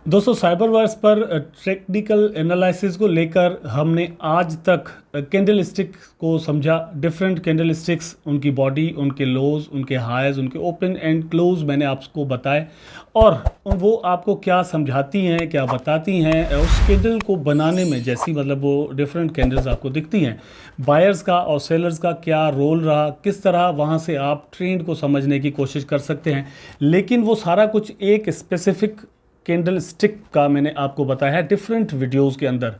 दोस्तों, साइबरवर्स पर technical analysis को लेकर हमने आज तक कैंडल स्टिक को समझा। डिफरेंट कैंडल स्टिक्स, उनकी बॉडी, उनके लोज, उनके हाइज, उनके ओपन एंड क्लोज मैंने आपको बताए और वो आपको क्या समझाती हैं, क्या बताती हैं उस कैंडल को बनाने में। जैसी मतलब वो डिफरेंट कैंडल्स आपको दिखती हैं, बायर्स का और सेलर्स का क्या रोल रहा, किस तरह वहाँ से आप ट्रेंड को समझने की कोशिश कर सकते हैं। लेकिन वो सारा कुछ एक स्पेसिफिक कैंडल स्टिक का मैंने आपको बताया है डिफरेंट वीडियोस के अंदर।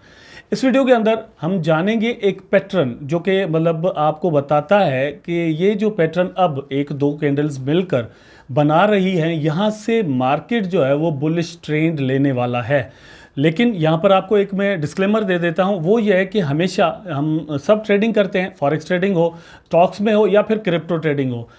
इस वीडियो के अंदर हम जानेंगे एक पैटर्न जो कि मतलब आपको बताता है कि ये जो पैटर्न अब एक दो कैंडल्स मिलकर बना रही हैं, यहाँ से मार्केट जो है वो बुलिश ट्रेंड लेने वाला है। लेकिन यहाँ पर आपको एक मैं डिस्क्लेमर दे देता हूँ, वो ये है कि हमेशा हम सब ट्रेडिंग करते हैं, फॉरेक्स ट्रेडिंग हो, स्टॉक्स में हो या फिर क्रिप्टो ट्रेडिंग हो।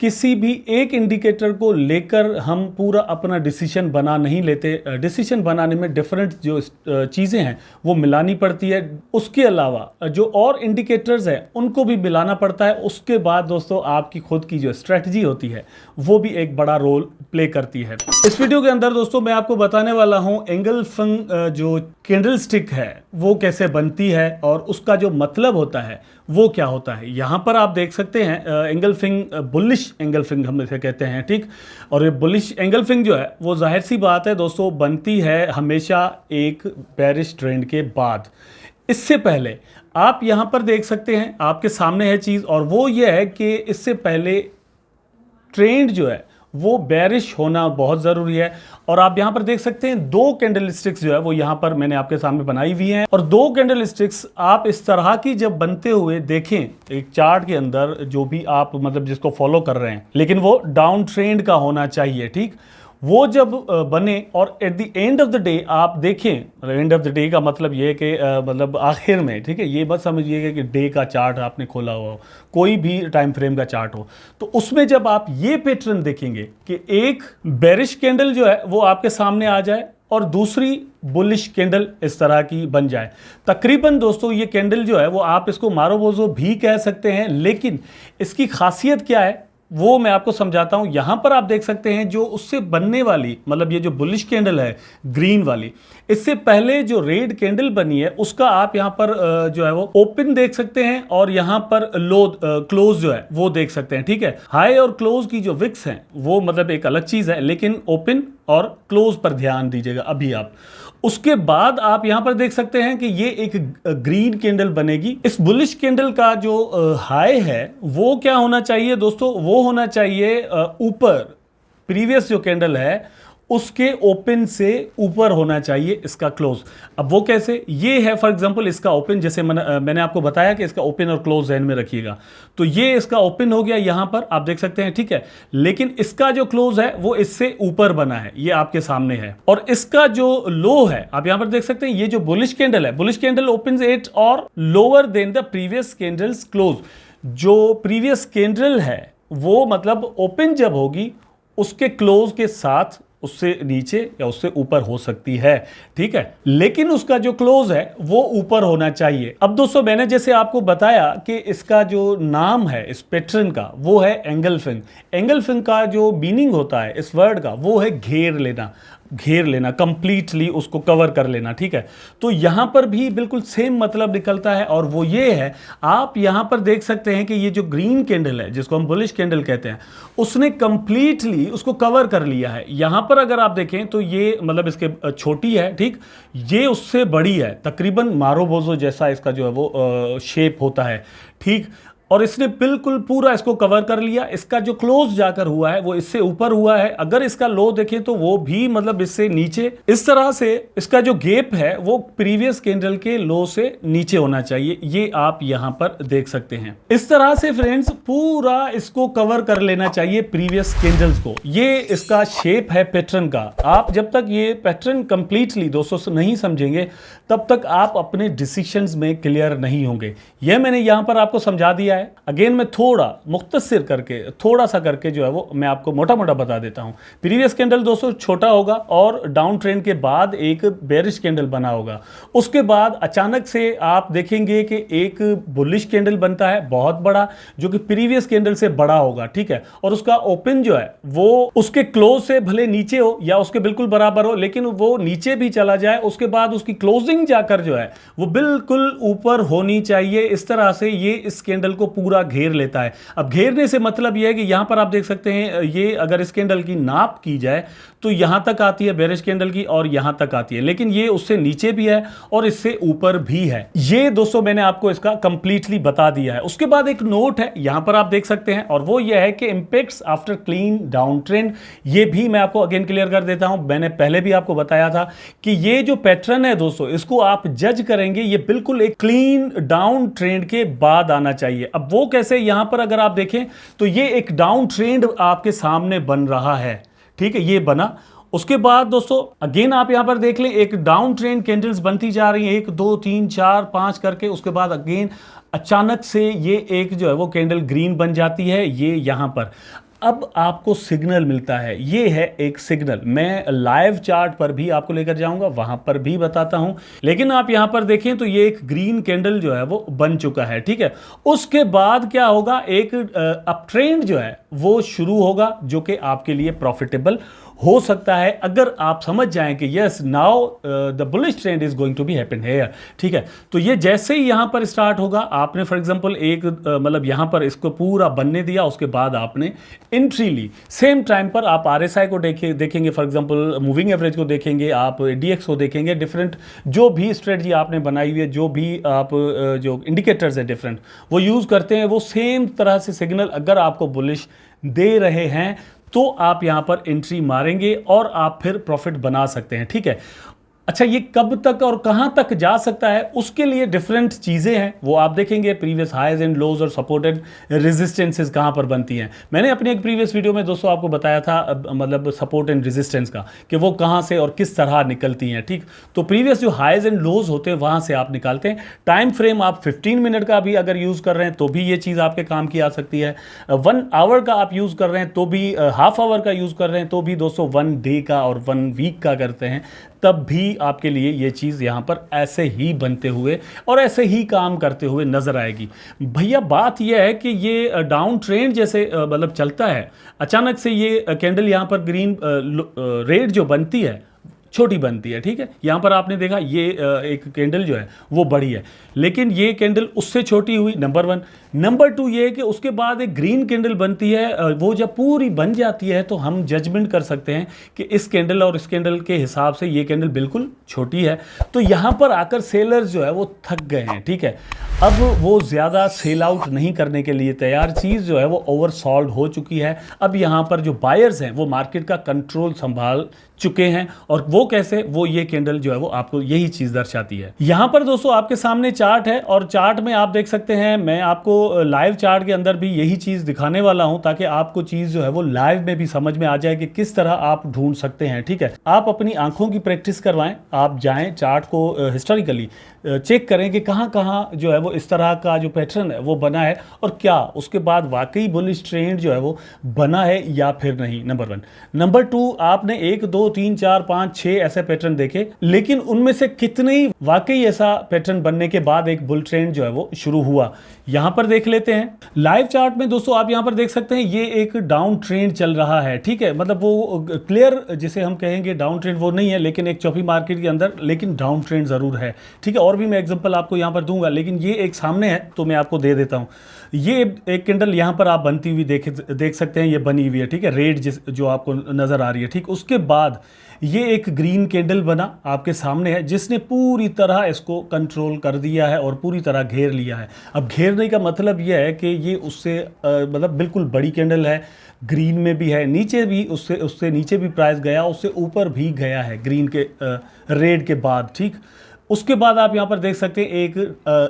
किसी भी एक इंडिकेटर को लेकर हम पूरा अपना डिसीजन बना नहीं लेते। डिसीजन बनाने में डिफरेंट जो चीज़ें हैं वो मिलानी पड़ती है। उसके अलावा जो और इंडिकेटर्स हैं उनको भी मिलाना पड़ता है। उसके बाद दोस्तों आपकी खुद की जो स्ट्रेटजी होती है वो भी एक बड़ा रोल प्ले करती है। इस वीडियो के अंदर दोस्तों मैं आपको बताने वाला हूँ एंगल्फिंग जो कैंडल स्टिक है वो कैसे बनती है और उसका जो मतलब होता है वो क्या होता है। यहाँ पर आप देख सकते हैं एंगल्फिंग, बुलिश एंगल्फिंग हम इसे कहते हैं, ठीक। और ये बुलिश एंगल्फिंग जो है वो जाहिर सी बात है दोस्तों बनती है हमेशा एक बेरिश ट्रेंड के बाद। इससे पहले आप यहाँ पर देख सकते हैं, आपके सामने है चीज़, और वो ये है कि इससे पहले ट्रेंड जो है वो बेरिश होना बहुत ज़रूरी है। और आप यहाँ पर देख सकते हैं दो कैंडल स्टिक्स जो है वो यहाँ पर मैंने आपके सामने बनाई हुई हैं। और दो कैंडल स्टिक्स आप इस तरह की जब बनते हुए देखें एक चार्ट के अंदर, जो भी आप मतलब जिसको फॉलो कर रहे हैं, लेकिन वो डाउन ट्रेंड का होना चाहिए, ठीक। वो जब बने और at the end of the day आप देखें, एंड ऑफ द डे का मतलब ये है कि मतलब आखिर में, ठीक है, ये मत समझिएगा कि डे का चार्ट आपने खोला हुआ हो, कोई भी टाइम फ्रेम का चार्ट हो, तो उसमें जब आप ये पैटर्न देखेंगे कि एक बेरिश कैंडल जो है वो आपके सामने आ जाए और दूसरी बुलिश कैंडल इस तरह की बन जाए। तकरीबन दोस्तों ये कैंडल जो है वो आप इसको मारो बोझो भी कह सकते हैं, लेकिन इसकी खासियत क्या है वो मैं आपको समझाता हूं। यहां पर आप देख सकते हैं जो उससे बनने वाली मतलब ये जो बुलिश कैंडल है ग्रीन वाली, इससे पहले जो रेड कैंडल बनी है उसका आप यहां पर जो है वो ओपन देख सकते हैं और यहां पर लो क्लोज जो है वो देख सकते हैं, ठीक है। हाई और क्लोज की जो विक्स हैं वो मतलब एक अलग चीज है, लेकिन ओपन और क्लोज पर ध्यान दीजिएगा अभी आप। उसके बाद आप यहां पर देख सकते हैं कि ये एक ग्रीन कैंडल बनेगी। इस बुलिश कैंडल का जो हाई है वो क्या होना चाहिए दोस्तों, वो होना चाहिए ऊपर, प्रीवियस जो कैंडल है उसके ओपन से ऊपर होना चाहिए इसका क्लोज। अब वो कैसे, ये है फॉर एग्जांपल इसका ओपन, जैसे मैंने आपको बताया कि इसका ओपन और क्लोज ध्यान में रखिएगा, तो ये इसका ओपन हो गया यहां पर आप देख सकते हैं, ठीक है। लेकिन इसका जो क्लोज है वो इससे ऊपर बना है, ये आपके सामने है। और इसका जो लो है आप यहां पर देख सकते हैं, ये जो बुलिश कैंडल है, बुलिश कैंडल ओपन एट और lower than the previous candles close. जो प्रीवियस कैंडल है वो मतलब ओपन जब होगी उसके क्लोज के साथ उससे नीचे या उससे ऊपर हो सकती है, ठीक है, लेकिन उसका जो क्लोज है वो ऊपर होना चाहिए। अब दोस्तों मैंने जैसे आपको बताया कि इसका जो नाम है इस पैटर्न का वो है एंगल्फिंग। एंगल्फिंग का जो मीनिंग होता है इस वर्ड का वो है घेर लेना, घेर लेना, कंप्लीटली उसको कवर कर लेना, ठीक है। तो यहां पर भी बिल्कुल सेम मतलब निकलता है और वो ये है, आप यहां पर देख सकते हैं कि ये जो ग्रीन कैंडल है जिसको हम बुलिश कैंडल कहते हैं उसने कंप्लीटली उसको कवर कर लिया है। यहां पर अगर आप देखें तो ये मतलब इसके छोटी है, ठीक, ये उससे बड़ी है, तकरीबन मारो बोझो जैसा इसका जो है वो शेप होता है, ठीक। और इसने बिल्कुल पूरा इसको कवर कर लिया। इसका जो क्लोज जाकर हुआ है वो इससे ऊपर हुआ है। अगर इसका लो देखें तो वो भी मतलब इससे नीचे, इस तरह से इसका जो गैप है वो प्रीवियस कैंडल के लो से नीचे होना चाहिए, ये आप यहां पर देख सकते हैं। इस तरह से फ्रेंड्स पूरा इसको कवर कर लेना चाहिए प्रीवियस कैंडल्स को। ये इसका शेप है पैटर्न का। आप जब तक ये पैटर्न कंप्लीटली दोस्तों नहीं समझेंगे तब तक आप अपने डिसीजंस में क्लियर नहीं होंगे। यह मैंने यहां पर आपको समझा दिया है। है, अगेन मैं थोड़ा मुख्तसर करके थोड़ा सा करके जो है वो मैं आपको मोटा मोटा बता देता हूं। प्रीवियस कैंडल दोस्तों छोटा होगा और डाउन ट्रेंड के बाद एक बेरिश कैंडल बना होगा। उसके बाद अचानक से आप देखेंगे कि एक बुलिश कैंडल बनता है बहुत बड़ा, जो कि प्रीवियस कैंडल से बड़ा होगा, ठीक है, और उसका ओपन जो है वो उसके क्लोज से भले नीचे हो या उसके बिल्कुल बराबर हो, लेकिन वो नीचे भी चला जाए, उसके बाद उसकी क्लोजिंग जाकर जो है वो बिल्कुल ऊपर होनी चाहिए। इस तरह से ये इस कैंडल को पूरा घेर लेता है। अब घेरने से मतलब ये है कि यहां पर आप देख सकते हैं, ये अगर इस कैंडल की नाप की जाए तो यहां तक आती है बेरिश कैंडल की और यहां तक आती है, लेकिन ये उससे नीचे भी है और इससे ऊपर भी है। ये दोस्तों मैंने आपको इसका कंप्लीटली बता दिया है। उसके बाद एक नोट है यहां पर आप देख सकते हैं, और वो ये है कि impacts after clean down trend. ये भी मैं आपको अगेन क्लियर कर देता हूं, मैंने पहले भी आपको बताया था कि ये जो पैटर्न है दोस्तों, इसको आप जज करेंगे ये बिल्कुल एक क्लीन डाउन ट्रेंड के बाद आना चाहिए। अब वो कैसे, यहां पर अगर आप देखें तो ये एक डाउन ट्रेंड आपके सामने बन रहा है, ठीक है, ये बना। उसके बाद दोस्तों अगेन आप यहां पर देख लें, एक डाउन ट्रेंड कैंडल्स बनती जा रही हैं, 1 2 3 4 5 करके। उसके बाद अगेन अचानक से ये एक जो है वो कैंडल ग्रीन बन जाती है, ये यहां पर। अब आपको सिग्नल मिलता है, ये है एक सिग्नल। मैं लाइव चार्ट पर भी आपको लेकर जाऊंगा, वहां पर भी बताता हूं, लेकिन आप यहां पर देखें तो ये एक ग्रीन कैंडल जो है वो बन चुका है, ठीक है। उसके बाद क्या होगा, एक अप ट्रेंड जो है वो शुरू होगा, जो कि आपके लिए प्रॉफिटेबल हो सकता है अगर आप समझ जाएं कि yes now the bullish trend is going to be happen here, ठीक है। तो ये जैसे ही यहां पर स्टार्ट होगा, आपने फॉर एग्जांपल एक मतलब यहां पर इसको पूरा बनने दिया, उसके बाद आपने एंट्री ली। सेम टाइम पर आप आरएसआई को देखेंगे, फॉर एग्जांपल मूविंग एवरेज को देखेंगे, आप डीएक्स को देखेंगे, डिफरेंट जो भी स्ट्रेटजी आपने बनाई हुई है, जो भी आप जो इंडिकेटर्स है डिफरेंट वो यूज करते हैं, वो सेम तरह से सिग्नल अगर आपको बुलिश दे रहे हैं तो आप यहां पर एंट्री मारेंगे और आप फिर प्रॉफिट बना सकते हैं, ठीक है। अच्छा, ये कब तक और कहां तक जा सकता है, उसके लिए डिफरेंट चीजें हैं, वो आप देखेंगे। प्रीवियस हाईज एंड लोज और सपोर्टेड रेजिस्टेंसेस कहां पर बनती हैं। मैंने अपनी एक प्रीवियस वीडियो में दोस्तों आपको बताया था मतलब सपोर्ट एंड रेजिस्टेंस का, कि वो कहां से और किस तरह निकलती हैं, ठीक। तो प्रीवियस जो हाईज एंड लोज होते हैं वहां से आप निकालते हैं। टाइम फ्रेम आप 15 मिनट का भी अगर यूज कर रहे हैं तो भी ये चीज आपके काम की आ सकती है। 1 आवर का आप यूज कर रहे हैं तो भी, हाफ आवर का यूज कर रहे हैं तो भी दोस्तों 1 डे का और 1 वीक का करते हैं, तब भी आपके लिए ये चीज़ यहाँ पर ऐसे ही बनते हुए और ऐसे ही काम करते हुए नज़र आएगी। भैया बात यह है कि ये डाउन ट्रेंड जैसे मतलब चलता है, अचानक से ये कैंडल यहाँ पर ग्रीन रेड जो बनती है छोटी बनती है, ठीक है। यहाँ पर आपने देखा ये एक कैंडल जो है वो बड़ी है, लेकिन ये कैंडल उससे छोटी हुई, नंबर 1। नंबर 2 ये है कि उसके बाद एक ग्रीन कैंडल बनती है, वो जब पूरी बन जाती है तो हम जजमेंट कर सकते हैं कि इस कैंडल और इस कैंडल के हिसाब से ये कैंडल बिल्कुल छोटी है। तो यहाँ पर आकर सेलर्स जो है वो थक गए हैं, ठीक है। अब वो ज़्यादा सेल आउट नहीं करने के लिए तैयार, चीज़ जो है वो ओवरसॉल्ड हो चुकी है। अब यहाँ पर जो बायर्स हैं वो मार्केट का कंट्रोल संभाल चुके हैं, और वो कैसे, वो ये कैंडल जो है वो आपको यही चीज़ दर्शाती है। यहाँ पर दोस्तों आपके सामने चार्ट है, और चार्ट में आप देख सकते हैं, मैं आपको लाइव चार्ट के अंदर भी यही चीज़ दिखाने वाला हूं, ताकि आपको चीज़ जो है वो लाइव में भी समझ में आ जाए कि किस तरह आप ढूंढ सकते हैं, ठीक है। आप अपनी आंखों की प्रैक्टिस करवाएं, आप जाएं चार्ट को हिस्टोरिकली चेक करें कि कहाँ कहाँ जो है वो इस तरह का जो पैटर्न है वो बना है, और क्या उसके बाद वाकई बुलिश ट्रेंड जो है वो बना है या फिर नहीं, नंबर 1। नंबर 2, आपने 1 2 3 4 5 6 ऐसे पैटर्न देखे, लेकिन उनमें से कितने वाकई ऐसा पैटर्न बनने के बाद एक बुल ट्रेंड जो है वो शुरू हुआ, यहां पर देख लेते हैं। लाइव चार्ट में दोस्तों आप यहां पर देख सकते हैं ये एक डाउन ट्रेंड चल रहा है, ठीक है। मतलब वो क्लियर जिसे हम कहेंगे डाउन ट्रेंड वो नहीं है, लेकिन एक चौपी मार्केट के अंदर लेकिन डाउन ट्रेंड जरूर है, ठीक है। और भी मैं एग्जांपल आपको यहां पर दूंगा, लेकिन ये एक सामने है तो मैं आपको दे देता हूं। ये एक कैंडल यहां पर आप बनती हुई देख सकते हैं, ये बनी हुई है, ठीक है, रेड जो आपको नजर आ रही है, ठीक। उसके बाद ये एक ग्रीन कैंडल बना आपके सामने है, जिसने पूरी तरह इसको कंट्रोल कर दिया है और पूरी तरह घेर लिया है। अब घेरने का मतलब यह है कि ये उससे मतलब बिल्कुल बड़ी कैंडल है, ग्रीन में भी है, नीचे भी उससे नीचे भी प्राइस गया, उससे ऊपर भी गया है ग्रीन के रेड के बाद, ठीक। उसके बाद आप यहाँ पर देख सकते हैं एक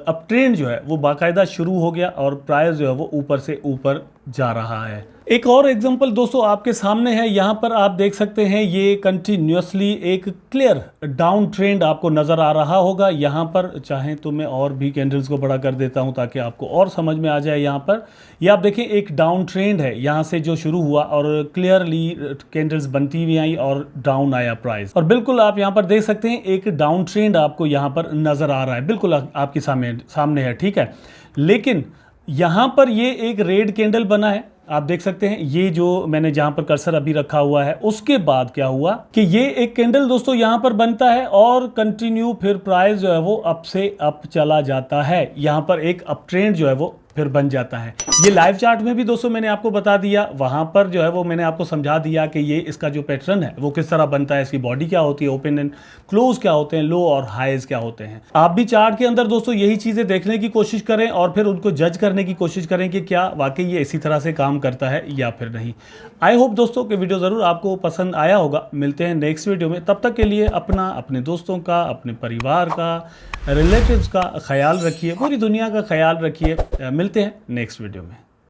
अप ट्रेंड जो है वो बाकायदा शुरू हो गया और प्राइस जो है वो ऊपर से ऊपर जा रहा है। एक और एग्जांपल दोस्तों आपके सामने है, यहाँ पर आप देख सकते हैं ये कंटिन्यूसली एक क्लियर डाउन ट्रेंड आपको नज़र आ रहा होगा। यहाँ पर चाहें तो मैं और भी कैंडल्स को बड़ा कर देता हूँ ताकि आपको और समझ में आ जाए। यहाँ पर ये आप देखें एक डाउन ट्रेंड है, यहाँ से जो शुरू हुआ और क्लियरली कैंडल्स बनती हुई आई और डाउन आया प्राइस, और बिल्कुल आप यहाँ पर देख सकते हैं एक डाउन ट्रेंड आपको यहाँ पर नज़र आ रहा है, बिल्कुल आपके सामने है, ठीक है। लेकिन यहाँ पर ये एक रेड कैंडल बना है, आप देख सकते हैं, ये जो मैंने जहां पर कर्सर अभी रखा हुआ है, उसके बाद क्या हुआ कि ये एक कैंडल दोस्तों यहां पर बनता है और कंटिन्यू फिर प्राइस जो है वो अप से अप चला जाता है, यहां पर एक अप ट्रेंड जो है वो फिर बन जाता है। ये लाइव चार्ट में भी दोस्तों मैंने आपको बता दिया, वहां पर जो है वो मैंने आपको समझा दिया कि ये इसका जो पैटर्न है वो किस तरह बनता है, इसकी बॉडी क्या होती है, ओपन एंड क्लोज क्या होते हैं, लो और हाईज क्या होते हैं। आप भी चार्ट के अंदर दोस्तों यही चीजें देखने की कोशिश करें और फिर उनको जज करने की कोशिश करें कि क्या वाकई ये इसी तरह से काम करता है या फिर नहीं। आई होप दोस्तों कि वीडियो जरूर आपको पसंद आया होगा। मिलते हैं नेक्स्ट वीडियो में, तब तक के लिए अपना, अपने दोस्तों का, अपने परिवार का, रिलेटिव्स का ख्याल रखिए, पूरी दुनिया का ख्याल रखिए। मिलते हैं नेक्स्ट वीडियो में।